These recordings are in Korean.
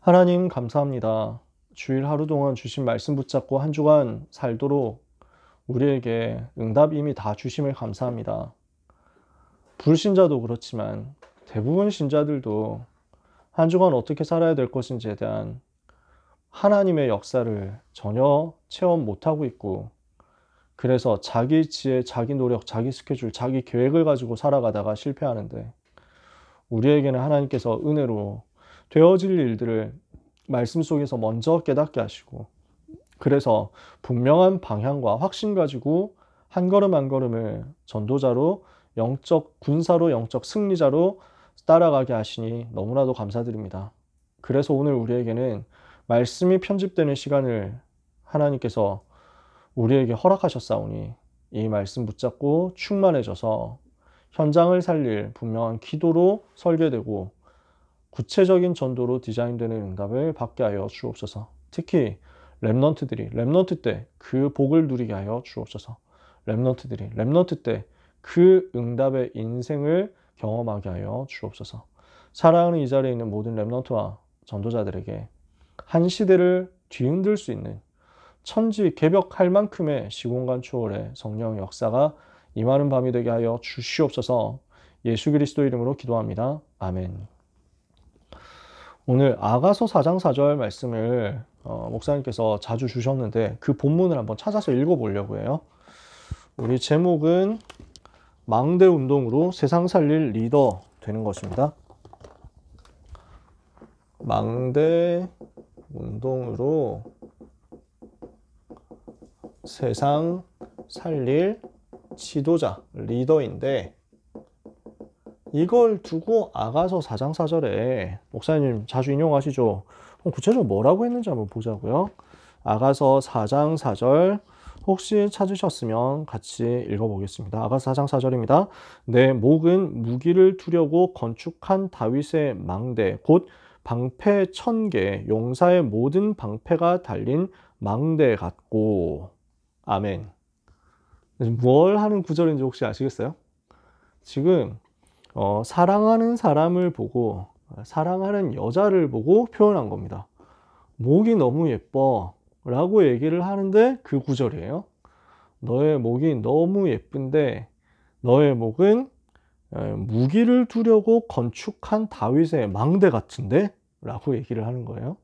하나님 감사합니다. 주일 하루 동안 주신 말씀 붙잡고 한 주간 살도록 우리에게 응답 이미 다 주심을 감사합니다. 불신자도 그렇지만 대부분 신자들도 한 주간 어떻게 살아야 될 것인지에 대한 하나님의 역사를 전혀 체험 못하고 있고, 그래서 자기 지혜, 자기 노력, 자기 스케줄, 자기 계획을 가지고 살아가다가 실패하는데, 우리에게는 하나님께서 은혜로 되어질 일들을 말씀 속에서 먼저 깨닫게 하시고, 그래서 분명한 방향과 확신 가지고 한 걸음 한 걸음을 전도자로, 영적 군사로, 영적 승리자로 따라가게 하시니 너무나도 감사드립니다. 그래서 오늘 우리에게는 말씀이 편집되는 시간을 하나님께서 우리에게 허락하셨사오니, 이 말씀 붙잡고 충만해져서 현장을 살릴 분명한 기도로 설계되고 구체적인 전도로 디자인되는 응답을 받게 하여 주옵소서. 특히 렘넌트 때 그 복을 누리게 하여 주옵소서. 렘넌트 때 그 응답의 인생을 경험하게 하여 주옵소서. 사랑하는 이 자리에 있는 모든 렘넌트와 전도자들에게 한 시대를 뒤흔들 수 있는 천지 개벽할 만큼의 시공간 초월의 성령 역사가 임하는 밤이 되게 하여 주시옵소서. 예수 그리스도 이름으로 기도합니다. 아멘. 오늘 아가서 4장 4절 말씀을 목사님께서 자주 주셨는데, 그 본문을 한번 찾아서 읽어보려고 해요. 우리 제목은 망대 운동으로 세상 살릴 리더 되는 것입니다. 망대 운동으로 세상 살릴 지도자, 리더인데, 이걸 두고 아가서 4장 4절에 목사님 자주 인용하시죠. 구체적으로 뭐라고 했는지 한번 보자고요. 아가서 4장 4절 혹시 찾으셨으면 같이 읽어보겠습니다. 아가서 4장 4절입니다. 내 목은 무기를 두려고 건축한 다윗의 망대, 곧 방패 1000개, 용사의 모든 방패가 달린 망대 같고. 아멘. 뭘 하는 구절인지 혹시 아시겠어요? 지금 사랑하는 사람을 보고, 사랑하는 여자를 보고 표현한 겁니다. 목이 너무 예뻐 라고 얘기를 하는데 그 구절이에요. 너의 목이 너무 예쁜데 너의 목은 무기를 두려고 건축한 다윗의 망대 같은데 라고 얘기를 하는 거예요.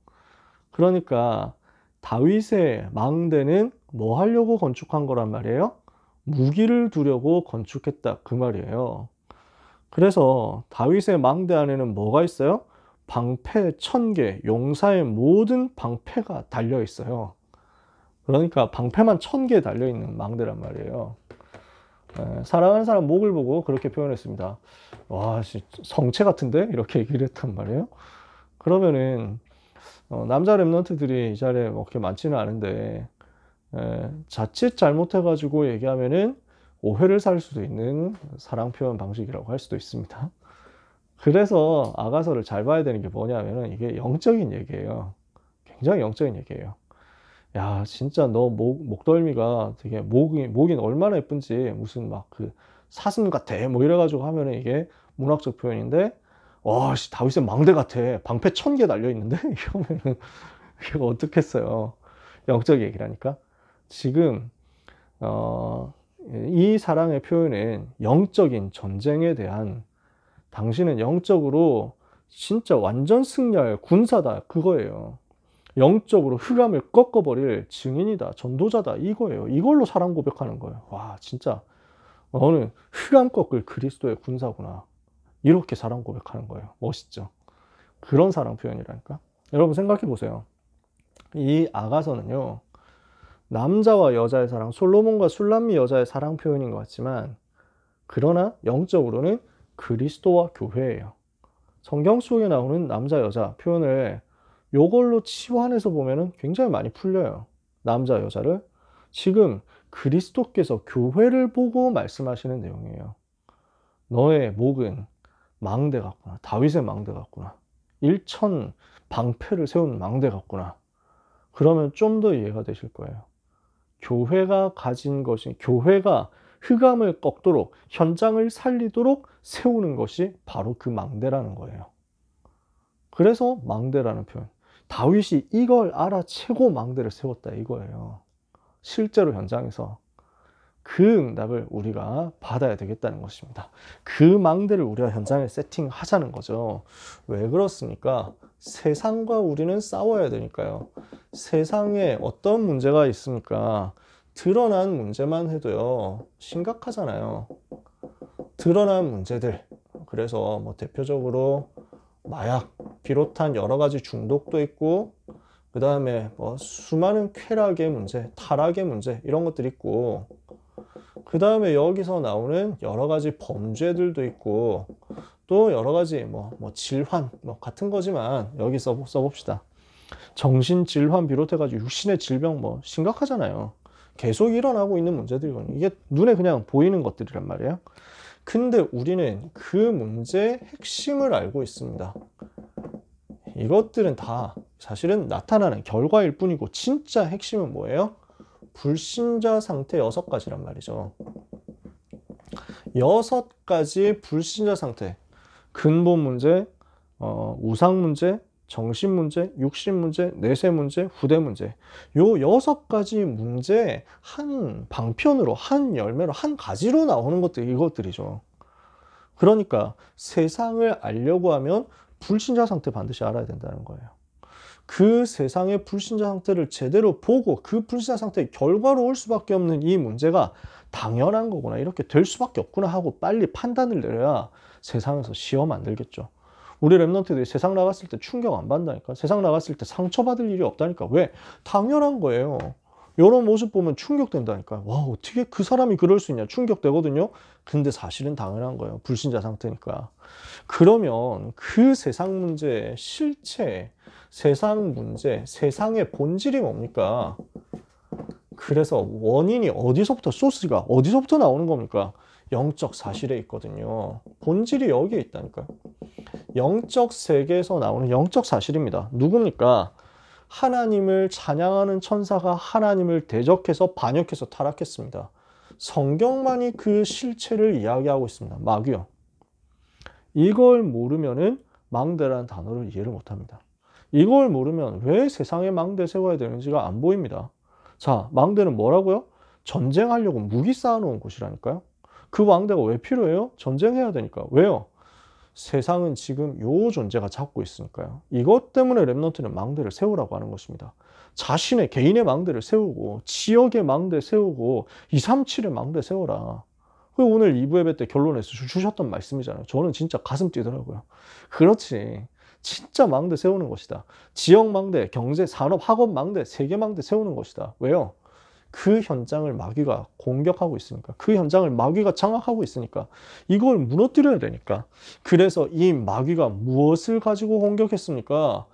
그러니까 다윗의 망대는 뭐 하려고 건축한 거란 말이에요? 무기를 두려고 건축했다, 그 말이에요. 그래서 다윗의 망대 안에는 뭐가 있어요? 방패 1000개, 용사의 모든 방패가 달려 있어요. 그러니까 방패만 1000개 달려 있는 망대란 말이에요. 사랑하는 사람 목을 보고 그렇게 표현했습니다. 와, 성체 같은데? 이렇게 얘기를 했단 말이에요. 그러면은 남자 랩런트들이 이 자리에 그렇게 많지는 않은데, 자칫 잘못해가지고 얘기하면은 오해를 살 수도 있는 사랑 표현 방식이라고 할 수도 있습니다. 그래서 아가서를 잘 봐야 되는 게 뭐냐면은, 이게 영적인 얘기예요. 굉장히 영적인 얘기예요. 야, 진짜 너 목덜미가 되게 목이 얼마나 예쁜지, 무슨 막 그 사슴 같아 뭐 이래가지고 하면은 이게 문학적 표현인데, 와, 다윗의 망대 같아, 방패 1000개 달려 있는데 이러면은 이거 어떻겠어요. 영적 얘기라니까. 지금 이 사랑의 표현은 영적인 전쟁에 대한, 당신은 영적으로 진짜 완전 승리할 군사다, 그거예요. 영적으로 흑암을 꺾어버릴 증인이다, 전도자다, 이거예요. 이걸로 사랑 고백하는 거예요. 와, 진짜 너는 흑암 꺾을 그리스도의 군사구나, 이렇게 사랑 고백하는 거예요. 멋있죠? 그런 사랑 표현이라니까. 여러분 생각해 보세요. 이 아가서는요, 남자와 여자의 사랑, 솔로몬과 술람미 여자의 사랑 표현인 것 같지만, 그러나 영적으로는 그리스도와 교회예요. 성경 속에 나오는 남자 여자 표현을 요걸로 치환해서 보면은 굉장히 많이 풀려요. 남자 여자를 지금 그리스도께서 교회를 보고 말씀하시는 내용이에요. 너의 목은 망대 같구나, 다윗의 망대 같구나, 1000 방패를 세운 망대 같구나. 그러면 좀 더 이해가 되실 거예요. 교회가 가진 것이, 교회가 흑암을 꺾도록, 현장을 살리도록 세우는 것이 바로 그 망대라는 거예요. 그래서 망대라는 표현. 다윗이 이걸 알아채고 망대를 세웠다 이거예요. 실제로 현장에서 그 응답을 우리가 받아야 되겠다는 것입니다. 그 망대를 우리가 현장에 세팅하자는 거죠. 왜 그렇습니까? 세상과 우리는 싸워야 되니까요. 세상에 어떤 문제가 있습니까? 드러난 문제만 해도요, 심각하잖아요. 드러난 문제들. 그래서 뭐 대표적으로 마약 비롯한 여러 가지 중독도 있고, 그 다음에 뭐 수많은 쾌락의 문제, 타락의 문제 이런 것들이 있고, 그 다음에 여기서 나오는 여러 가지 범죄들도 있고, 또 여러 가지 뭐 질환 같은 거지만 여기 써봅시다. 정신 질환 비롯해가지고 육신의 질병 뭐 심각하잖아요. 계속 일어나고 있는 문제들이거든요. 이게 눈에 그냥 보이는 것들이란 말이에요. 근데 우리는 그 문제의 핵심을 알고 있습니다. 이것들은 다 사실은 나타나는 결과일 뿐이고 진짜 핵심은 뭐예요? 불신자 상태 6가지란 말이죠. 6가지 불신자 상태. 근본 문제, 우상 문제, 정신 문제, 육신 문제, 내세 문제, 후대 문제. 요 6가지 문제 한 방편으로, 한 열매로, 한 가지로 나오는 것들이 이것들이죠. 그러니까 세상을 알려고 하면 불신자 상태 반드시 알아야 된다는 거예요. 그 세상의 불신자 상태를 제대로 보고 그 불신자 상태의 결과로 올 수밖에 없는 이 문제가 당연한 거구나, 이렇게 될 수밖에 없구나 하고 빨리 판단을 내려야 세상에서 시험 안 들겠죠. 우리 랩런트들이 세상 나갔을 때 충격 안 받는다니까. 세상 나갔을 때 상처받을 일이 없다니까. 왜? 당연한 거예요. 이런 모습 보면 충격된다니까. 와, 어떻게 그 사람이 그럴 수 있냐, 충격되거든요. 근데 사실은 당연한 거예요. 불신자 상태니까. 그러면 그 세상 문제의 실체, 세상 문제, 세상의 본질이 뭡니까? 그래서 원인이 어디서부터, 소스가 어디서부터 나오는 겁니까? 영적 사실에 있거든요. 본질이 여기에 있다니까요. 영적 세계에서 나오는 영적 사실입니다. 누굽니까? 하나님을 찬양하는 천사가 하나님을 대적해서 반역해서 타락했습니다. 성경만이 그 실체를 이야기하고 있습니다. 마귀요. 이걸 모르면은 망대라는 단어를 이해를 못합니다. 이걸 모르면 왜 세상에 망대 세워야 되는지가 안 보입니다. 자, 망대는 뭐라고요? 전쟁하려고 무기 쌓아놓은 곳이라니까요. 그 망대가 왜 필요해요? 전쟁해야 되니까. 왜요? 세상은 지금 요 존재가 잡고 있으니까요. 이것 때문에 랩런트는 망대를 세우라고 하는 것입니다. 자신의 개인의 망대를 세우고 지역의 망대 세우고 237의 망대 세워라. 오늘 2부 예배 때 결론에서 주셨던 말씀이잖아요. 저는 진짜 가슴 뛰더라고요. 그렇지. 진짜 망대 세우는 것이다. 지역 망대, 경제, 산업, 학업 망대, 세계 망대 세우는 것이다. 왜요? 그 현장을 마귀가 공격하고 있으니까, 그 현장을 마귀가 장악하고 있으니까 이걸 무너뜨려야 되니까. 그래서 이 마귀가 무엇을 가지고 공격했습니까?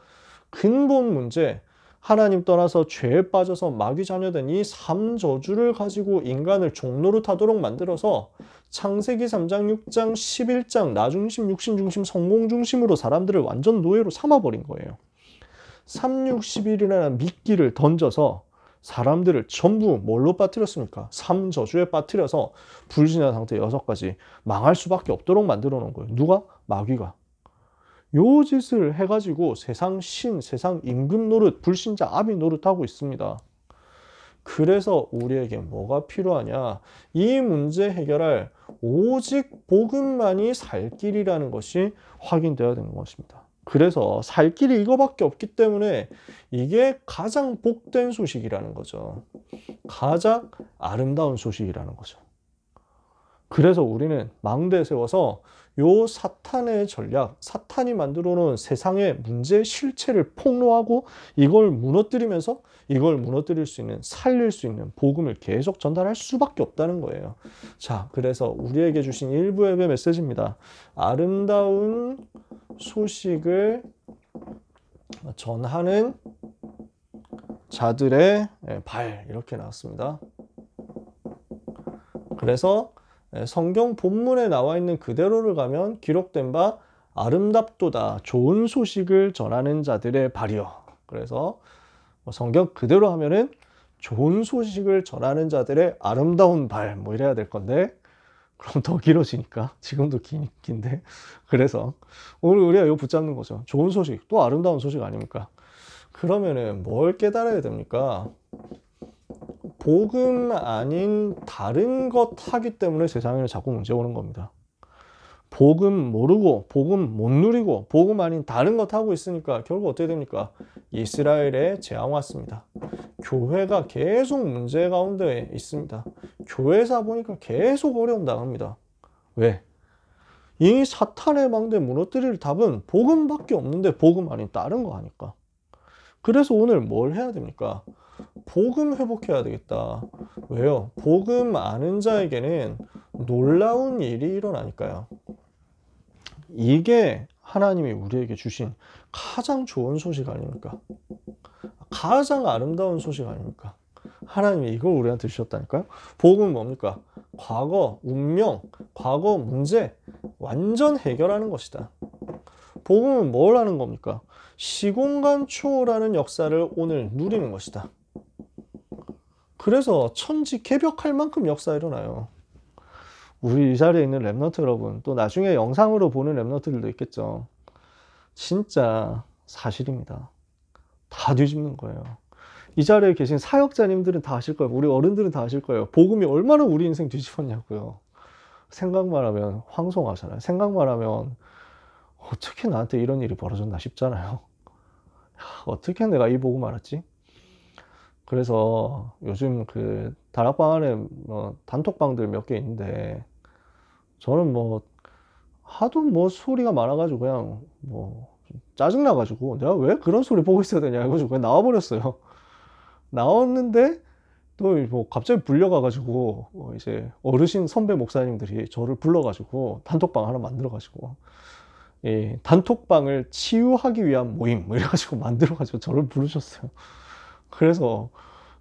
근본 문제, 하나님 떠나서 죄에 빠져서 마귀 자녀된 이 3저주를 가지고 인간을 종노릇하도록 만들어서 창세기 3장, 6장, 11장 나중심, 육신 중심, 성공 중심으로 사람들을 완전 노예로 삼아버린 거예요. 3, 6, 11이라는 미끼를 던져서 사람들을 전부 뭘로 빠뜨렸습니까? 3저주에 빠뜨려서 불신자 상태 6가지 망할 수밖에 없도록 만들어 놓은 거예요. 누가? 마귀가. 요 짓을 해가지고 세상 신, 세상 임금 노릇, 불신자 아비 노릇하고 있습니다. 그래서 우리에게 뭐가 필요하냐? 이 문제 해결할 오직 복음만이 살 길이라는 것이 확인되어야 되는 것입니다. 그래서 살 길이 이거밖에 없기 때문에 이게 가장 복된 소식이라는 거죠. 가장 아름다운 소식이라는 거죠. 그래서 우리는 망대 세워서 요 사탄의 전략, 사탄이 만들어 놓은 세상의 문제의 실체를 폭로하고 이걸 무너뜨리면서 이걸 무너뜨릴 수 있는, 살릴 수 있는 복음을 계속 전달할 수밖에 없다는 거예요. 자, 그래서 우리에게 주신 1부 예배 메시지입니다. 아름다운 소식을 전하는 자들의 발, 이렇게 나왔습니다. 그래서 성경 본문에 나와 있는 그대로를 가면 기록된 바 아름답도다, 좋은 소식을 전하는 자들의 발이요. 그래서 성경 그대로 하면은 좋은 소식을 전하는 자들의 아름다운 발, 뭐 이래야 될 건데, 그럼 더 길어지니까 지금도 긴데, 그래서 오늘 우리가 이거 붙잡는 거죠. 좋은 소식, 또 아름다운 소식 아닙니까? 그러면은 뭘 깨달아야 됩니까? 복음 아닌 다른 것 하기 때문에 세상에는 자꾸 문제 오는 겁니다. 복음 모르고 복음 못 누리고 복음 아닌 다른 것 하고 있으니까 결국 어떻게 됩니까? 이스라엘에 재앙 왔습니다. 교회가 계속 문제 가운데 있습니다. 교회사 보니까 계속 어려움 당합니다. 왜? 이 사탄의 망대 무너뜨릴 답은 복음밖에 없는데 복음 아닌 다른 거 하니까. 그래서 오늘 뭘 해야 됩니까? 복음 회복해야 되겠다. 왜요? 복음 아는 자에게는 놀라운 일이 일어나니까요. 이게 하나님이 우리에게 주신 가장 좋은 소식 아닙니까? 가장 아름다운 소식 아닙니까? 하나님이 이걸 우리한테 주셨다니까요. 복음은 뭡니까? 과거, 운명, 과거 문제 완전 해결하는 것이다. 복음은 뭘 하는 겁니까? 시공간 초월하는 역사를 오늘 누리는 것이다. 그래서 천지 개벽할 만큼 역사 일어나요. 우리 이 자리에 있는 랩너트 여러분, 또 나중에 영상으로 보는 랩너트들도 있겠죠. 진짜 사실입니다. 다 뒤집는 거예요. 이 자리에 계신 사역자님들은 다 아실 거예요. 우리 어른들은 다 아실 거예요. 복음이 얼마나 우리 인생 뒤집었냐고요. 생각만 하면 황송하잖아요. 생각만 하면 어떻게 나한테 이런 일이 벌어졌나 싶잖아요. 어떻게 내가 이 복음 알았지? 그래서 요즘 그 다락방 안에 뭐 단톡방들 몇 개 있는데 저는 뭐 하도 뭐 소리가 많아가지고 그냥 뭐 짜증나가지고 내가 왜 그런 소리 보고 있어야 되냐 해가지고 그냥 나와버렸어요. 나왔는데 또 뭐 갑자기 불려가가지고 뭐 이제 어르신 선배 목사님들이 저를 불러가지고 단톡방 하나 만들어가지고 이 단톡방을 치유하기 위한 모임 뭐 이래가지고 만들어가지고 저를 부르셨어요. 그래서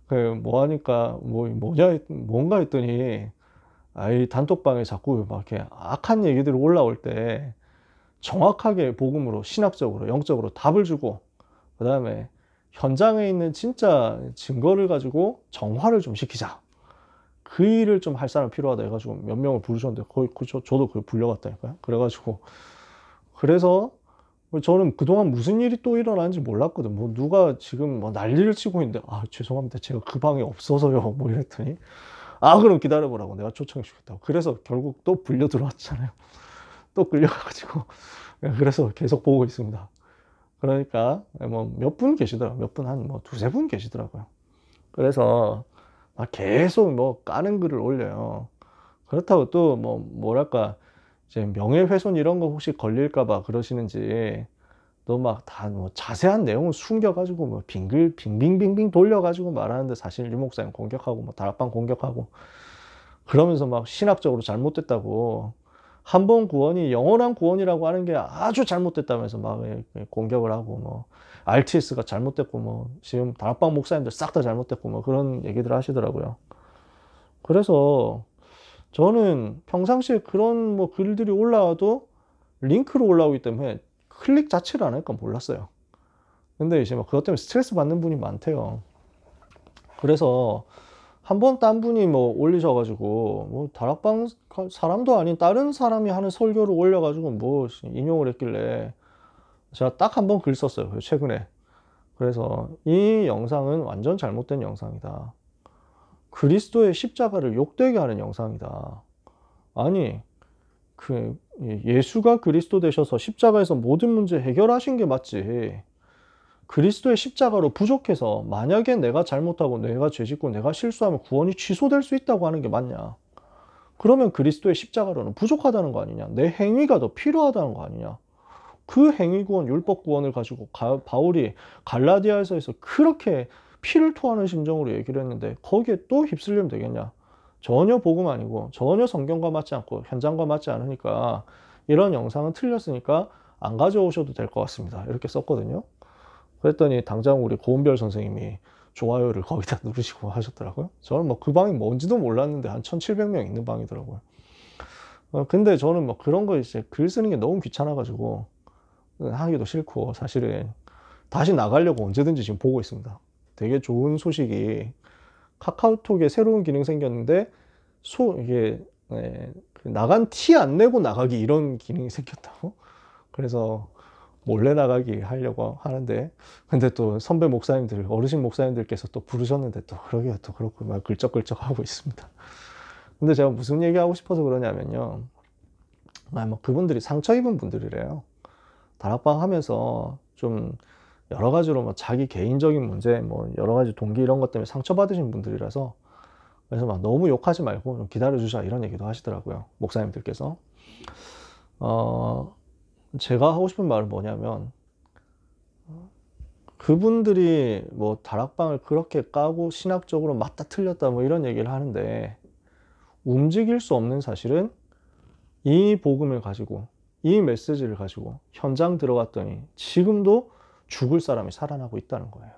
그 뭐 하니까 뭐 뭐냐 뭔가 했더니 아이 단톡방에 자꾸 막 이렇게 악한 얘기들이 올라올 때 정확하게 복음으로 신학적으로 영적으로 답을 주고 그 다음에 현장에 있는 진짜 증거를 가지고 정화를 좀 시키자. 그 일을 좀 할 사람 필요하다 해가지고 몇 명을 부르셨는데 거의 저도 그걸 불려갔다니까요. 그래가지고 그래서 저는 그동안 무슨 일이 또 일어나는지 몰랐거든. 뭐 누가 지금 뭐 난리를 치고 있는데 아 죄송합니다. 제가 그 방에 없어서요. 뭐 이랬더니 아 그럼 기다려보라고 내가 초청해 주겠다고. 그래서 결국 또 불려 들어왔잖아요. 또 끌려가가지고 그래서 계속 보고 있습니다. 그러니까 뭐 몇 분 계시더라고요. 몇 분 한 뭐 두세 분 계시더라고요. 그래서 막 계속 뭐 까는 글을 올려요. 그렇다고 또 뭐 뭐랄까 이제 명예훼손 이런 거 혹시 걸릴까봐 그러시는지 또 막 다 뭐 자세한 내용을 숨겨가지고 뭐 빙빙빙빙 돌려가지고 말하는데 사실 유 목사님 공격하고 뭐 다락방 공격하고 그러면서 막 신학적으로 잘못됐다고 한 번 구원이 영원한 구원이라고 하는 게 아주 잘못됐다면서 막 공격을 하고 뭐 RTS가 잘못됐고 뭐 지금 다락방 목사님들 싹 다 잘못됐고 뭐 그런 얘기들 하시더라고요. 그래서 저는 평상시에 그런 뭐 글들이 올라와도 링크로 올라오기 때문에 클릭 자체를 안 하니까 몰랐어요. 근데 이제 막 그것 때문에 스트레스 받는 분이 많대요. 그래서 한 번 딴 분이 뭐 올리셔가지고 뭐 다락방 사람도 아닌 다른 사람이 하는 설교를 올려가지고 뭐 인용을 했길래 제가 딱 한 번 글 썼어요. 최근에. 그래서 이 영상은 완전 잘못된 영상이다. 그리스도의 십자가를 욕되게 하는 영상이다. 아니 그 예수가 그리스도 되셔서 십자가에서 모든 문제 해결하신 게 맞지. 그리스도의 십자가로 부족해서 만약에 내가 잘못하고 내가 죄짓고 내가 실수하면 구원이 취소될 수 있다고 하는 게 맞냐. 그러면 그리스도의 십자가로는 부족하다는 거 아니냐. 내 행위가 더 필요하다는 거 아니냐. 그 행위 구원, 율법 구원을 가지고 바울이 갈라디아에서 그렇게 피를 토하는 심정으로 얘기를 했는데 거기에 또 휩쓸리면 되겠냐. 전혀 복음 아니고 전혀 성경과 맞지 않고 현장과 맞지 않으니까 이런 영상은 틀렸으니까 안 가져오셔도 될 것 같습니다. 이렇게 썼거든요. 그랬더니 당장 우리 고은별 선생님이 좋아요를 거기다 누르시고 하셨더라고요. 저는 뭐 그 방이 뭔지도 몰랐는데 한 1700명 있는 방이더라고요. 근데 저는 뭐 그런 거 이제 글 쓰는 게 너무 귀찮아가지고 하기도 싫고 사실은 다시 나가려고 언제든지 지금 보고 있습니다. 되게 좋은 소식이 카카오톡에 새로운 기능 생겼는데 이게 나간 티 안 내고 나가기 이런 기능이 생겼다고. 그래서 몰래 나가기 하려고 하는데, 근데 또 선배 목사님들, 어르신 목사님들께서 또 부르셨는데 또 그러기가 또 그렇고 막 글쩍글쩍 하고 있습니다. 근데 제가 무슨 얘기하고 싶어서 그러냐면요. 뭐 그분들이 상처 입은 분들이래요. 다락방 하면서 좀 여러 가지로 뭐 자기 개인적인 문제, 뭐 여러 가지 동기 이런 것 때문에 상처받으신 분들이라서, 그래서 막 너무 욕하지 말고 좀 기다려주자 이런 얘기도 하시더라고요. 목사님들께서. 제가 하고 싶은 말은 뭐냐면, 그분들이 뭐 다락방을 그렇게 까고 신학적으로 맞다 틀렸다 뭐 이런 얘기를 하는데, 움직일 수 없는 사실은 이 복음을 가지고, 이 메시지를 가지고 현장 들어갔더니 지금도 죽을 사람이 살아나고 있다는 거예요.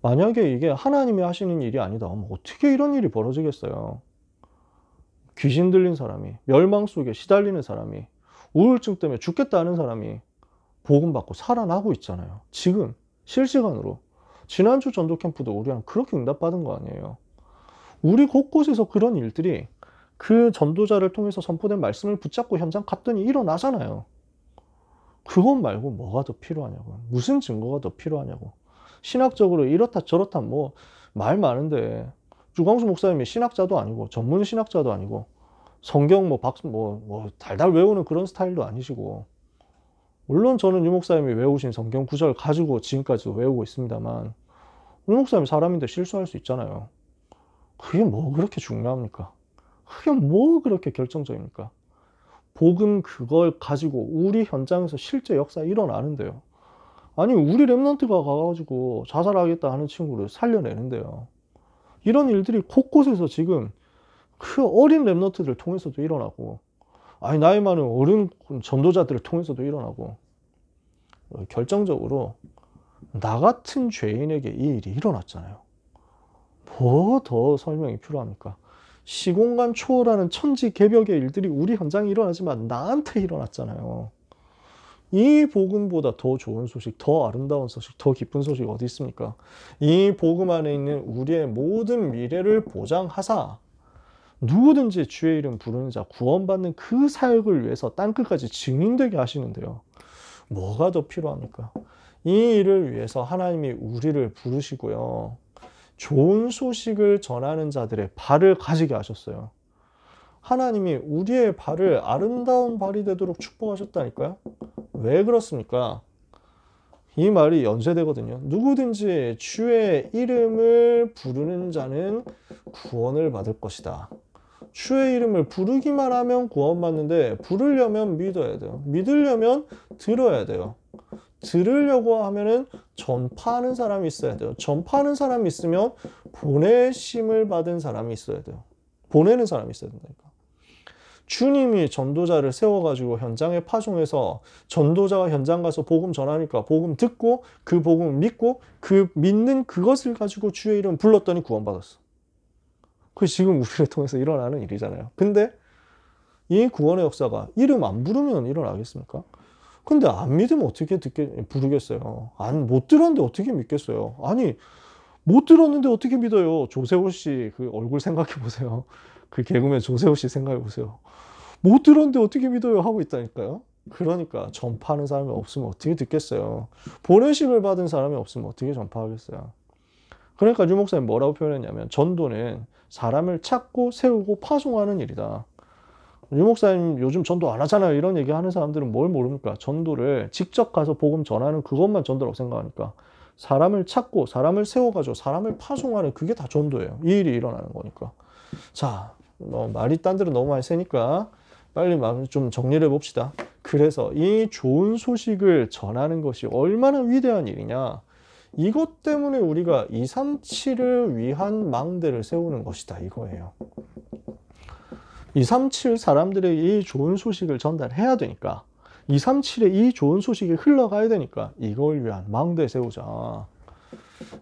만약에 이게 하나님이 하시는 일이 아니다 하면 어떻게 이런 일이 벌어지겠어요? 귀신 들린 사람이, 멸망 속에 시달리는 사람이, 우울증 때문에 죽겠다 하는 사람이 복음 받고 살아나고 있잖아요. 지금 실시간으로. 지난주 전도 캠프도 우리랑 그렇게 응답받은 거 아니에요. 우리 곳곳에서 그런 일들이 그 전도자를 통해서 선포된 말씀을 붙잡고 현장 갔더니 일어나잖아요. 그것 말고 뭐가 더 필요하냐고. 무슨 증거가 더 필요하냐고. 신학적으로 이렇다 저렇다 뭐 말 많은데, 주광수 목사님이 신학자도 아니고 전문 신학자도 아니고 성경 뭐 달달 외우는 그런 스타일도 아니시고, 물론 저는 유 목사님이 외우신 성경 구절 가지고 지금까지도 외우고 있습니다만, 유 목사님 사람인데 실수할 수 있잖아요. 그게 뭐 그렇게 중요합니까? 그게 뭐 그렇게 결정적입니까? 복음 그걸 가지고 우리 현장에서 실제 역사 일어나는데요. 아니 우리 랩런트가 가가지고 자살하겠다 하는 친구를 살려내는데요. 이런 일들이 곳곳에서 지금 그 어린 랩런트들 통해서도 일어나고, 아니 나이 많은 어른 전도자들을 통해서도 일어나고, 결정적으로 나 같은 죄인에게 이 일이 일어났잖아요. 뭐 더 설명이 필요합니까? 시공간 초월하는 천지개벽의 일들이 우리 현장에 일어나지만 나한테 일어났잖아요. 이 복음보다 더 좋은 소식, 더 아름다운 소식, 더 기쁜 소식 어디 있습니까? 이 복음 안에 있는 우리의 모든 미래를 보장하사 누구든지 주의 이름 부르는 자 구원받는 그 사역을 위해서 땅끝까지 증인되게 하시는데요. 뭐가 더 필요합니까? 이 일을 위해서 하나님이 우리를 부르시고요. 좋은 소식을 전하는 자들의 발을 가지게 하셨어요. 하나님이 우리의 발을 아름다운 발이 되도록 축복하셨다니까요. 왜 그렇습니까? 이 말이 연쇄되거든요. 누구든지 주의 이름을 부르는 자는 구원을 받을 것이다. 주의 이름을 부르기만 하면 구원받는데, 부르려면 믿어야 돼요. 믿으려면 들어야 돼요. 들으려고 하면은 전파하는 사람이 있어야 돼요. 전파하는 사람이 있으면 보내심을 받은 사람이 있어야 돼요. 보내는 사람이 있어야 된다니까. 주님이 전도자를 세워가지고 현장에 파송해서 전도자가 현장 가서 복음 전하니까 복음 듣고 그 복음을 믿고 그 믿는 그것을 가지고 주의 이름 불렀더니 구원받았어. 그게 지금 우리를 통해서 일어나는 일이잖아요. 근데 이 구원의 역사가 이름 안 부르면 일어나겠습니까? 근데 안 믿으면 어떻게 부르겠어요? 못 들었는데 어떻게 믿겠어요? 아니, 못 들었는데 어떻게 믿어요? 조세호 씨 그 얼굴 생각해 보세요. 그 개그맨 조세호 씨 생각해 보세요. 못 들었는데 어떻게 믿어요? 하고 있다니까요. 그러니까 전파하는 사람이 없으면 어떻게 듣겠어요? 보내심을 받은 사람이 없으면 어떻게 전파하겠어요? 그러니까 유 목사님 뭐라고 표현했냐면, 전도는 사람을 찾고 세우고 파송하는 일이다. 유 목사님 요즘 전도 안 하잖아요. 이런 얘기 하는 사람들은 뭘 모릅니까? 전도를 직접 가서 복음 전하는 그것만 전도라고 생각하니까, 사람을 찾고 사람을 세워가지고 사람을 파송하는 그게 다 전도예요. 이 일이 일어나는 거니까. 자, 말이 딴 데로 너무 많이 새니까 빨리 좀 정리를 해봅시다. 그래서 이 좋은 소식을 전하는 것이 얼마나 위대한 일이냐. 이것 때문에 우리가 237을 위한 망대를 세우는 것이다. 이거예요. 237 사람들에게 이 좋은 소식을 전달해야 되니까, 237에 이 좋은 소식이 흘러가야 되니까 이걸 위한 망대 세우자.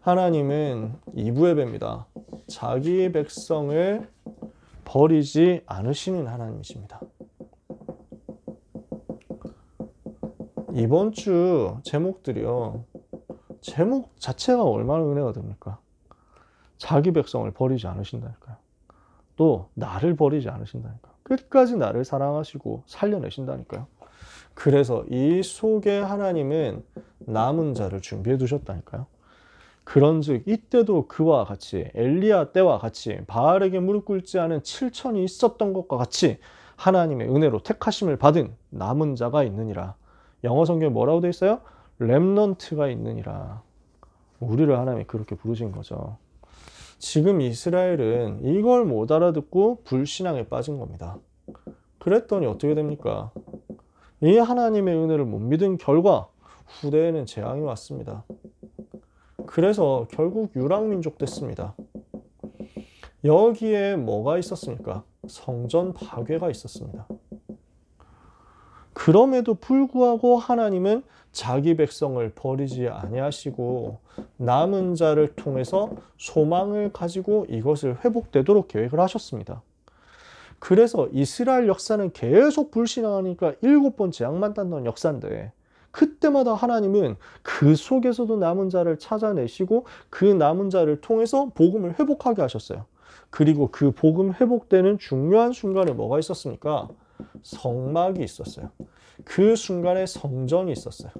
하나님은 2부 예배입니다. 자기 백성을 버리지 않으시는 하나님이십니다. 이번 주 제목들이요. 제목 자체가 얼마나 은혜가 됩니까? 자기 백성을 버리지 않으신다니까요. 또 나를 버리지 않으신다니까요. 끝까지 나를 사랑하시고 살려내신다니까요. 그래서 이 속에 하나님은 남은 자를 준비해 두셨다니까요. 그런즉 이때도 그와 같이 엘리야 때와 같이 바알에게 무릎 꿇지 않은 7천이 있었던 것과 같이 하나님의 은혜로 택하심을 받은 남은 자가 있느니라. 영어 성경에 뭐라고 돼 있어요? 렘넌트가 있느니라. 우리를 하나님이 그렇게 부르신 거죠. 지금 이스라엘은 이걸 못 알아듣고 불신앙에 빠진 겁니다. 그랬더니 어떻게 됩니까? 이 하나님의 은혜를 못 믿은 결과 후대에는 재앙이 왔습니다. 그래서 결국 유랑민족 됐습니다. 여기에 뭐가 있었습니까? 성전 파괴가 있었습니다. 그럼에도 불구하고 하나님은 자기 백성을 버리지 아니하시고 남은 자를 통해서 소망을 가지고 이것을 회복되도록 계획을 하셨습니다. 그래서 이스라엘 역사는 계속 불신앙하니까 7번 재앙만 땄던 역사인데 그때마다 하나님은 그 속에서도 남은 자를 찾아내시고 그 남은 자를 통해서 복음을 회복하게 하셨어요. 그리고 그 복음 회복되는 중요한 순간에 뭐가 있었습니까? 성막이 있었어요. 그 순간에 성전이 있었어요.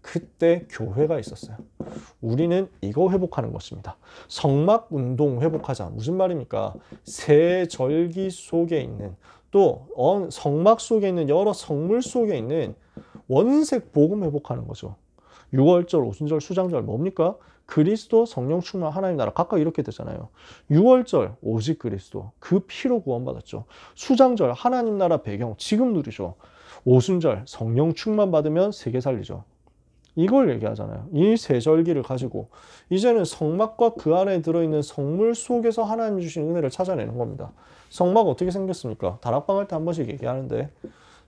그때 교회가 있었어요. 우리는 이거 회복하는 것입니다. 성막 운동 회복하자. 무슨 말입니까? 새 절기 속에 있는 또 성막 속에 있는 여러 성물 속에 있는 원색 복음 회복하는 거죠. 6월절, 오순절, 수장절 뭡니까? 그리스도, 성령 충만, 하나님 나라 각각 이렇게 되잖아요. 6월절 오직 그리스도 그 피로 구원받았죠. 수장절 하나님 나라 배경 지금 누리죠. 오순절 성령 충만 받으면 세계 살리죠. 이걸 얘기하잖아요. 이 세 절기를 가지고 이제는 성막과 그 안에 들어있는 성물 속에서 하나님 주신 은혜를 찾아내는 겁니다. 성막 어떻게 생겼습니까? 다락방 할 때 한 번씩 얘기하는데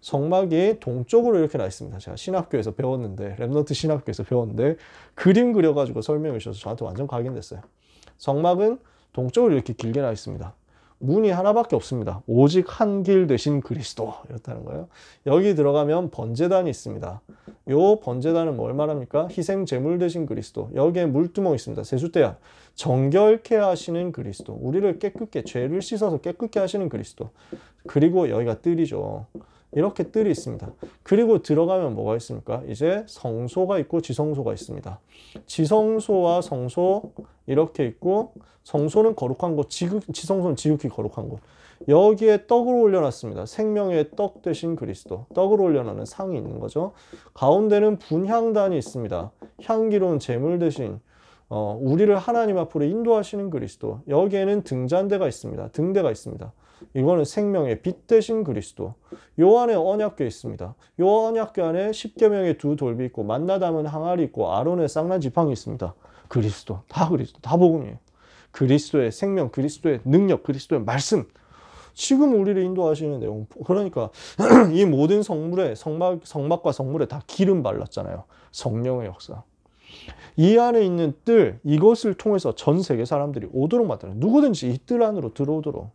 성막이 동쪽으로 이렇게 나 있습니다. 제가 신학교에서 배웠는데 렘넌트 신학교에서 배웠는데 그림 그려가지고 설명해 주셔서 저한테 완전 각인됐어요. 성막은 동쪽으로 이렇게 길게 나 있습니다. 문이 하나밖에 없습니다. 오직 한 길 대신 그리스도 이렇다는 거예요. 여기 들어가면 번제단이 있습니다. 요 번제단은 뭘 말합니까? 희생 제물 대신 그리스도. 여기에 물두멍 있습니다. 세숫대야. 정결케 하시는 그리스도. 우리를 깨끗게 죄를 씻어서 깨끗게 하시는 그리스도. 그리고 여기가 뜰이죠. 이렇게 뜰이 있습니다. 그리고 들어가면 뭐가 있습니까? 이제 성소가 있고 지성소가 있습니다. 지성소와 성소 이렇게 있고 성소는 거룩한 곳, 지성소는 지극히 거룩한 곳. 여기에 떡을 올려놨습니다. 생명의 떡 대신 그리스도. 떡을 올려놓는 상이 있는 거죠. 가운데는 분향단이 있습니다. 향기로운 제물 대신 우리를 하나님 앞으로 인도하시는 그리스도. 여기에는 등잔대가 있습니다. 등대가 있습니다. 이거는 생명의 빛 대신 그리스도. 요 안에 언약궤 있습니다. 요 언약궤 안에 십계명의 두 돌비 있고 만나 담은 항아리 있고 아론의 쌍난 지팡이 있습니다. 그리스도. 다 그리스도. 다 복음이에요. 그리스도의 생명, 그리스도의 능력, 그리스도의 말씀. 지금 우리를 인도하시는 내용. 그러니까 이 모든 성물에 성막과 성물에 다 기름 발랐잖아요. 성령의 역사. 이 안에 있는 뜰, 이것을 통해서 전 세계 사람들이 오도록 만드는, 누구든지 이 뜰 안으로 들어오도록.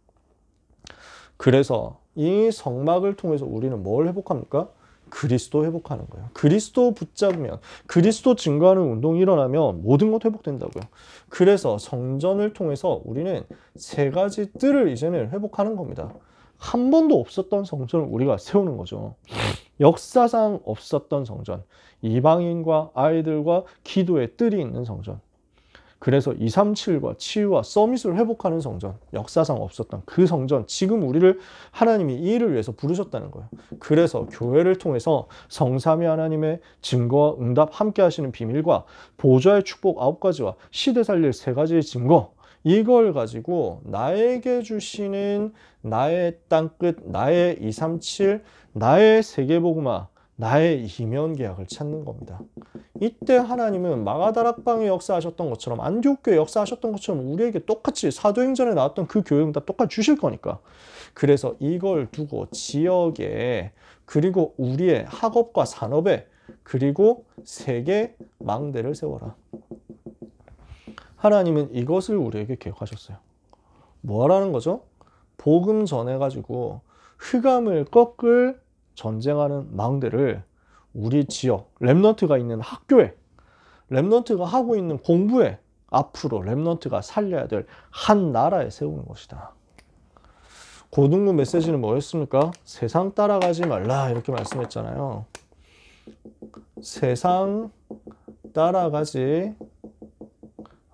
그래서 이 성막을 통해서 우리는 뭘 회복합니까? 그리스도 회복하는 거예요. 그리스도 붙잡으면, 그리스도 증거하는 운동이 일어나면 모든 것 회복된다고요. 그래서 성전을 통해서 우리는 세 가지 뜰을 이제는 회복하는 겁니다. 한 번도 없었던 성전을 우리가 세우는 거죠. 역사상 없었던 성전, 이방인과 아이들과 기도의 뜰이 있는 성전. 그래서 237과 치유와 서밋을 회복하는 성전, 역사상 없었던 그 성전, 지금 우리를 하나님이 이 일을 위해서 부르셨다는 거예요. 그래서 교회를 통해서 성삼위 하나님의 증거와 응답 함께 하시는 비밀과 보좌의 축복 9가지와 시대 살릴 3가지의 증거, 이걸 가지고 나에게 주시는 나의 땅끝, 나의 237, 나의 세계복음화, 나의 이면 계약을 찾는 겁니다. 이때 하나님은 마가다락방에 역사하셨던 것처럼, 안디옥교에 역사하셨던 것처럼 우리에게 똑같이 사도행전에 나왔던 그 교회 응답 똑같이 주실 거니까. 그래서 이걸 두고 지역에, 그리고 우리의 학업과 산업에, 그리고 세계 망대를 세워라. 하나님은 이것을 우리에게 계획하셨어요. 뭐 하라는 거죠? 복음 전해가지고 흑암을 꺾을 전쟁하는 망대를 우리 지역, 렘넌트가 있는 학교에, 렘넌트가 하고 있는 공부에, 앞으로 렘넌트가 살려야 될 한 나라에 세우는 것이다. 고등부 메시지는 뭐였습니까? 세상 따라가지 말라 이렇게 말씀했잖아요. 세상 따라가지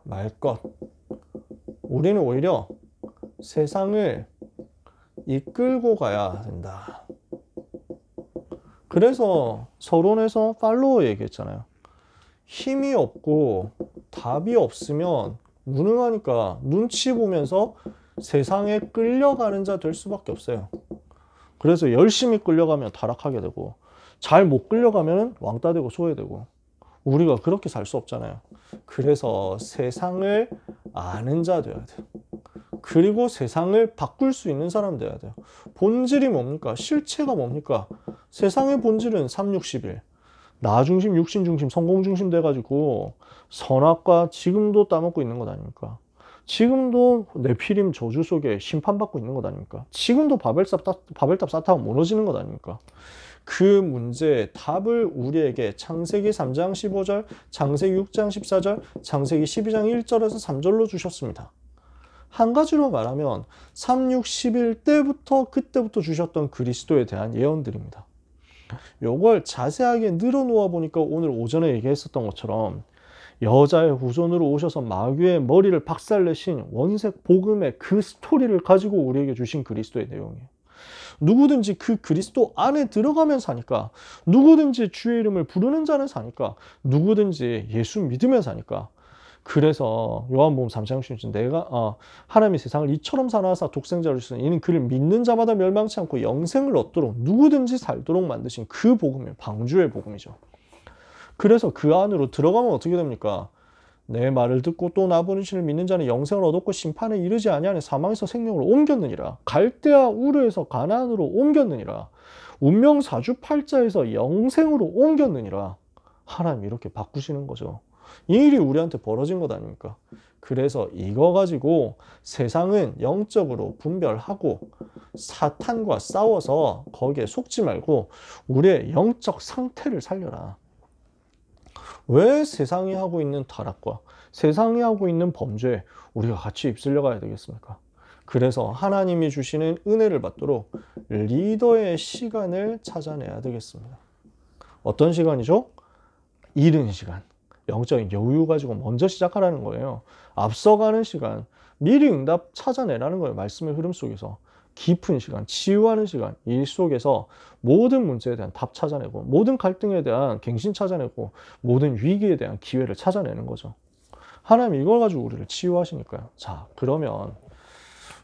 말 것. 우리는 오히려 세상을 이끌고 가야 된다. 그래서 서론에서 팔로워 얘기했잖아요. 힘이 없고 답이 없으면 무능하니까 눈치 보면서 세상에 끌려가는 자 될 수밖에 없어요. 그래서 열심히 끌려가면 타락하게 되고, 잘 못 끌려가면 왕따 되고 소외되고, 우리가 그렇게 살 수 없잖아요. 그래서 세상을 아는 자 돼야 돼요. 그리고 세상을 바꿀 수 있는 사람 돼야 돼요. 본질이 뭡니까? 실체가 뭡니까? 세상의 본질은 3, 6, 11. 나 중심, 육신 중심, 성공 중심 돼가지고 선악과 지금도 따먹고 있는 것 아닙니까? 지금도 네피림 저주 속에 심판받고 있는 것 아닙니까? 지금도 바벨탑 쌓다가 무너지는 것 아닙니까? 그 문제의 답을 우리에게 창세기 3장 15절, 창세기 6장 14절, 창세기 12장 1절에서 3절로 주셨습니다. 한 가지로 말하면 3, 6, 11 때부터 그때부터 주셨던 그리스도에 대한 예언들입니다. 요걸 자세하게 늘어놓아 보니까 오늘 오전에 얘기했었던 것처럼 여자의 후손으로 오셔서 마귀의 머리를 박살내신 원색 복음의 그 스토리를 가지고 우리에게 주신 그리스도의 내용이에요. 누구든지 그 그리스도 안에 들어가면 사니까, 누구든지 주의 이름을 부르는 자는 사니까, 누구든지 예수 믿으면 사니까. 그래서 요한복음 3장 16절 내가 하나님이 세상을 이처럼 사랑하사 독생자를 주시니 이는 그를 믿는 자마다 멸망치 않고 영생을 얻도록 누구든지 살도록 만드신 그 복음이 방주의 복음이죠. 그래서 그 안으로 들어가면 어떻게 됩니까? 내 말을 듣고 또 나 보내신 이를 믿는 자는 영생을 얻었고 심판에 이르지 아니하니 사망에서 생명으로 옮겼느니라. 갈대아 우르에서 가나안으로 옮겼느니라. 운명 사주팔자에서 영생으로 옮겼느니라. 하나님 이렇게 바꾸시는 거죠. 이 일이 우리한테 벌어진 것 아닙니까? 그래서 이거 가지고 세상은 영적으로 분별하고 사탄과 싸워서 거기에 속지 말고 우리의 영적 상태를 살려라. 왜 세상이 하고 있는 타락과 세상이 하고 있는 범죄에 우리가 같이 입술려 가야 되겠습니까? 그래서 하나님이 주시는 은혜를 받도록 리더의 시간을 찾아내야 되겠습니다. 어떤 시간이죠? 이른 시간. 영적인 여유 가지고 먼저 시작하라는 거예요. 앞서가는 시간, 미리 응답 찾아내라는 거예요. 말씀의 흐름 속에서. 깊은 시간, 치유하는 시간, 일 속에서 모든 문제에 대한 답 찾아내고, 모든 갈등에 대한 갱신 찾아내고, 모든 위기에 대한 기회를 찾아내는 거죠. 하나님 이걸 가지고 우리를 치유하시니까요. 자, 그러면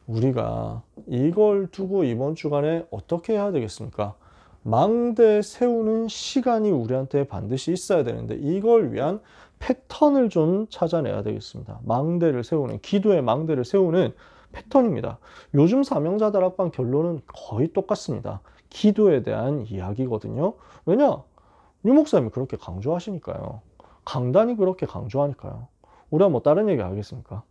우리가 이걸 두고 이번 주간에 어떻게 해야 되겠습니까? 망대 세우는 시간이 우리한테 반드시 있어야 되는데 이걸 위한 패턴을 좀 찾아내야 되겠습니다. 망대를 세우는, 기도의 망대를 세우는 패턴입니다. 요즘 사명자 다락방 결론은 거의 똑같습니다. 기도에 대한 이야기거든요. 왜냐? 유 목사님이 그렇게 강조하시니까요. 강단이 그렇게 강조하니까요. 우리가 뭐 다른 얘기 하겠습니까?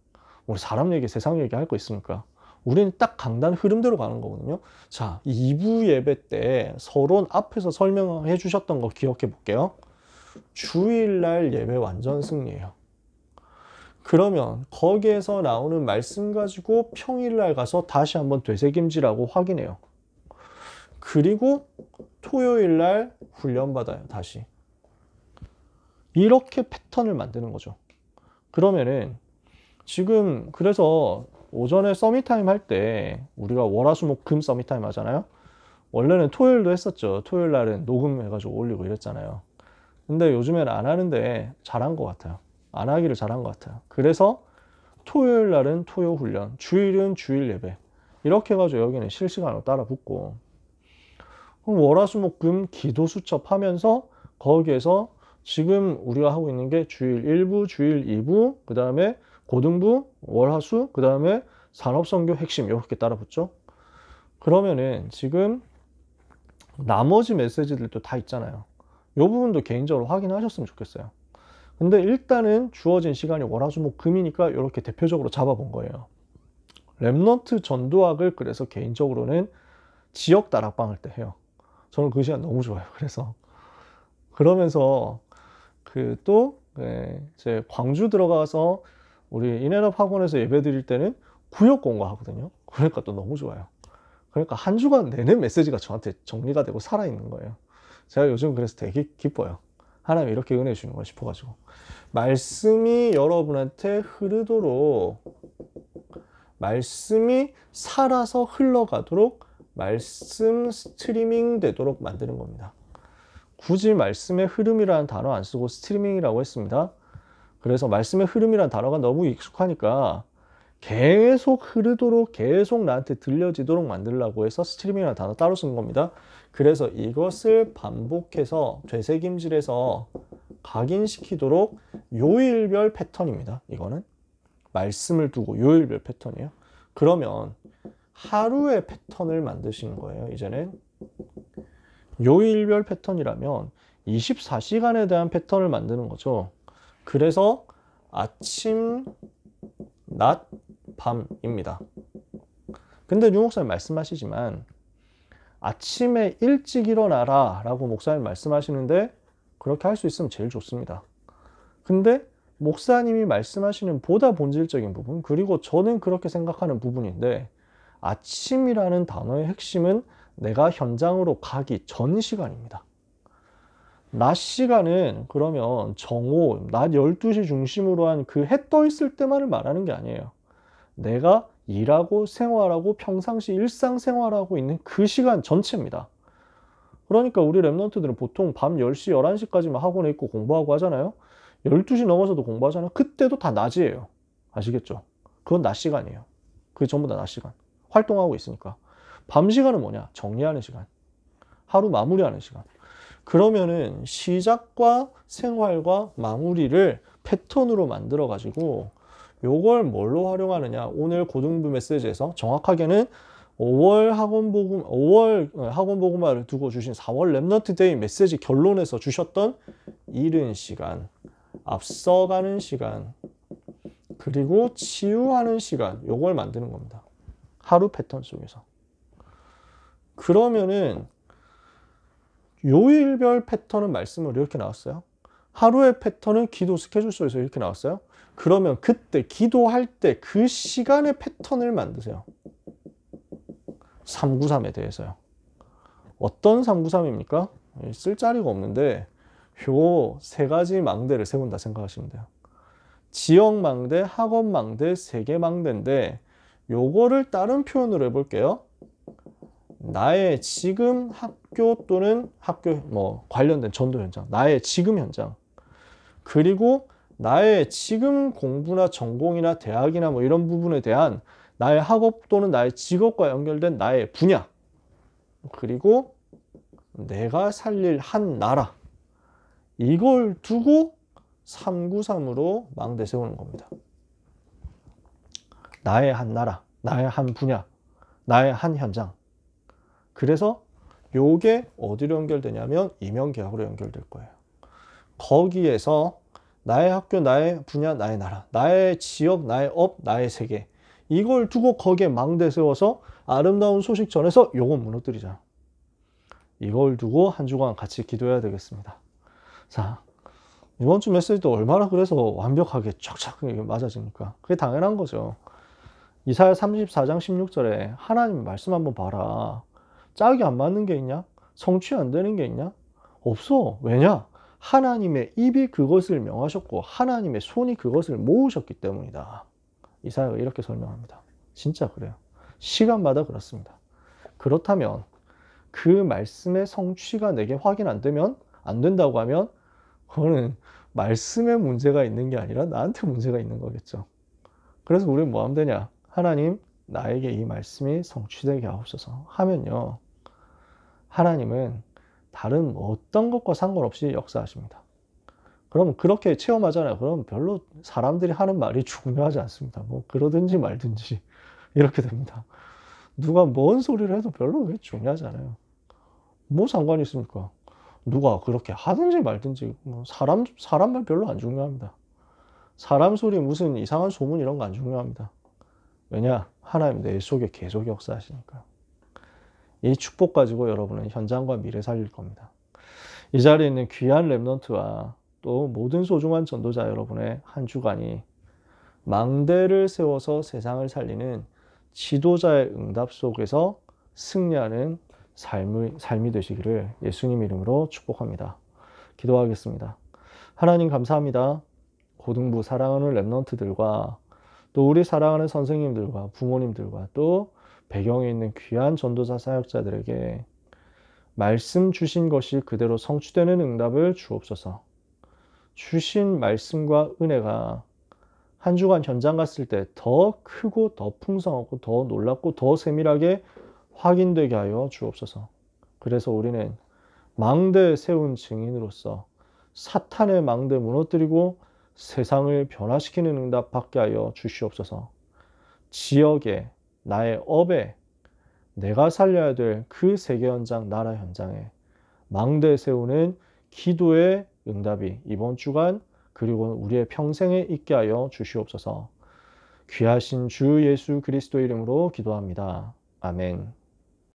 우리 사람 얘기, 세상 얘기 할 거 있습니까? 우리는 딱 강단 흐름대로 가는 거거든요. 자, 2부 예배 때 서론 앞에서 설명해 주셨던 거 기억해 볼게요. 주일날 예배 완전 승리예요. 그러면 거기에서 나오는 말씀 가지고 평일날 가서 다시 한번 되새김질하고 확인해요. 그리고 토요일날 훈련받아요. 다시. 이렇게 패턴을 만드는 거죠. 그러면은 지금 그래서 오전에 서밋타임 할 때 우리가 월화수목금 서밋타임 하잖아요. 원래는 토요일도 했었죠. 토요일 날은 녹음해가지고 올리고 이랬잖아요. 근데 요즘에는 안 하는데 잘한 것 같아요. 안 하기를 잘한 것 같아요. 그래서 토요일 날은 토요 훈련, 주일은 주일 예배 이렇게 해가지고 여기는 실시간으로 따라 붙고, 월화수목금 기도 수첩하면서 거기에서 지금 우리가 하고 있는 게 주일 1부, 주일 2부, 그 다음에 고등부, 월화수, 그 다음에 산업선교 핵심 이렇게 따라 붙죠. 그러면은 지금 나머지 메시지들도 다 있잖아요. 이 부분도 개인적으로 확인하셨으면 좋겠어요. 근데 일단은 주어진 시간이 월화수목금이니까 이렇게 대표적으로 잡아본 거예요. 랩넌트 전도학을 그래서 개인적으로는 지역 다락방 할 때 해요. 저는 그 시간 너무 좋아요. 그래서 그러면서 이제 광주 들어가서 우리 인앤업 학원에서 예배 드릴 때는 구역 공부하거든요. 그러니까 또 너무 좋아요. 그러니까 한 주간 내내 메시지가 저한테 정리가 되고 살아있는 거예요. 제가 요즘 그래서 되게 기뻐요. 하나님이 이렇게 은혜 주는 거 싶어가지고. 말씀이 여러분한테 흐르도록, 말씀이 살아서 흘러가도록 말씀 스트리밍 되도록 만드는 겁니다. 굳이 말씀의 흐름이라는 단어 안 쓰고 스트리밍이라고 했습니다. 그래서 말씀의 흐름이라는 단어가 너무 익숙하니까 계속 흐르도록 계속 나한테 들려지도록 만들려고 해서 스트리밍이라는 단어 따로 쓴 겁니다. 그래서 이것을 반복해서 되새김질해서 각인시키도록 요일별 패턴입니다. 이거는 말씀을 두고 요일별 패턴이에요. 그러면 하루의 패턴을 만드시는 거예요. 이제는 요일별 패턴이라면 24시간에 대한 패턴을 만드는 거죠. 그래서 아침, 낮, 밤입니다. 근데 유 목사님 말씀하시지만 아침에 일찍 일어나라 라고 목사님 말씀하시는데 그렇게 할 수 있으면 제일 좋습니다. 근데 목사님이 말씀하시는 보다 본질적인 부분, 그리고 저는 그렇게 생각하는 부분인데, 아침이라는 단어의 핵심은 내가 현장으로 가기 전 시간입니다. 낮 시간은 그러면 정오, 낮 12시 중심으로 한 그 해 떠 있을 때만을 말하는 게 아니에요. 내가 일하고 생활하고 평상시 일상생활하고 있는 그 시간 전체입니다. 그러니까 우리 랩런트들은 보통 밤 10시, 11시까지만 학원에 있고 공부하고 하잖아요. 12시 넘어서도 공부하잖아요. 그때도 다 낮이에요. 아시겠죠? 그건 낮 시간이에요. 그게 전부 다 낮 시간. 활동하고 있으니까. 밤 시간은 뭐냐? 정리하는 시간. 하루 마무리하는 시간. 그러면은 시작과 생활과 마무리를 패턴으로 만들어 가지고 요걸 뭘로 활용하느냐? 오늘 고등부 메시지에서 정확하게는 5월 학원복음화를 두고 주신 4월 랩넌트 데이 메시지 결론에서 주셨던 이른 시간, 앞서가는 시간, 그리고 치유하는 시간, 요걸 만드는 겁니다. 하루 패턴 속에서. 그러면은 요일별 패턴은 말씀으로 이렇게 나왔어요. 하루의 패턴은 기도 스케줄 속에서 이렇게 나왔어요. 그러면 그때 기도할 때 그 시간의 패턴을 만드세요. 393에 대해서요. 어떤 393입니까? 쓸 자리가 없는데 요 세 가지 망대를 세운다 생각하시면 돼요. 지역 망대, 학원 망대, 세계 망대인데 요거를 다른 표현으로 해볼게요. 나의 지금 학교 또는 학교 관련된 전도 현장, 나의 지금 현장, 그리고 나의 지금 공부나 전공이나 대학이나 이런 부분에 대한 나의 학업 또는 나의 직업과 연결된 나의 분야, 그리고 내가 살릴 한 나라, 이걸 두고 393으로 망대 세우는 겁니다. 나의 한 나라, 나의 한 분야, 나의 한 현장. 그래서 요게 어디로 연결되냐면 임용계약으로 연결될 거예요. 거기에서 나의 학교, 나의 분야, 나의 나라, 나의 지역, 나의 업, 나의 세계, 이걸 두고 거기에 망대 세워서 아름다운 소식 전해서 요건 무너뜨리자. 이걸 두고 한 주간 같이 기도해야 되겠습니다. 자, 이번 주 메시지도 얼마나 그래서 완벽하게 쫙쫙 맞아집니까? 그게 당연한 거죠. 이사야 34장 16절에 하나님 말씀 한번 봐라. 짝이 안 맞는 게 있냐? 성취 안 되는 게 있냐? 없어. 왜냐? 하나님의 입이 그것을 명하셨고 하나님의 손이 그것을 모으셨기 때문이다. 이사야가 이렇게 설명합니다. 진짜 그래요. 시간마다 그렇습니다. 그렇다면 그 말씀의 성취가 내게 확인 안 되면, 안 된다고 하면 그거는 말씀에 문제가 있는 게 아니라 나한테 문제가 있는 거겠죠. 그래서 우리는 뭐 하면 되냐? 하나님, 나에게 이 말씀이 성취되게 하옵소서 하면요, 하나님은 다른 어떤 것과 상관없이 역사하십니다. 그럼 그렇게 체험하잖아요. 그럼 별로 사람들이 하는 말이 중요하지 않습니다. 뭐 그러든지 말든지 이렇게 됩니다. 누가 뭔 소리를 해도 별로 그게 중요하지 않아요. 뭐 상관이 있습니까? 누가 그렇게 하든지 말든지 사람 말 별로 안 중요합니다. 사람 소리 무슨 이상한 소문 이런 거 안 중요합니다. 왜냐? 하나님 내 속에 계속 역사하시니까. 이 축복 가지고 여러분은 현장과 미래 살릴 겁니다. 이 자리에 있는 귀한 랩넌트와 또 모든 소중한 전도자 여러분의 한 주간이 망대를 세워서 세상을 살리는 지도자의 응답 속에서 승리하는 삶이 되시기를 예수님 이름으로 축복합니다. 기도하겠습니다. 하나님 감사합니다. 고등부 사랑하는 랩런트들과 또 우리 사랑하는 선생님들과 부모님들과 또 배경에 있는 귀한 전도사 사역자들에게 말씀 주신 것이 그대로 성취되는 응답을 주옵소서. 주신 말씀과 은혜가 한 주간 현장 갔을 때 더 크고 더 풍성하고 더 놀랍고 더 세밀하게 확인되게 하여 주옵소서. 그래서 우리는 망대 세운 증인으로서 사탄의 망대 무너뜨리고 세상을 변화시키는 응답 받게 하여 주시옵소서. 지역에, 나의 업에, 내가 살려야 될 그 세계 현장, 나라 현장에 망대 세우는 기도의 응답이 이번 주간 그리고 우리의 평생에 있게 하여 주시옵소서. 귀하신 주 예수 그리스도 이름으로 기도합니다. 아멘.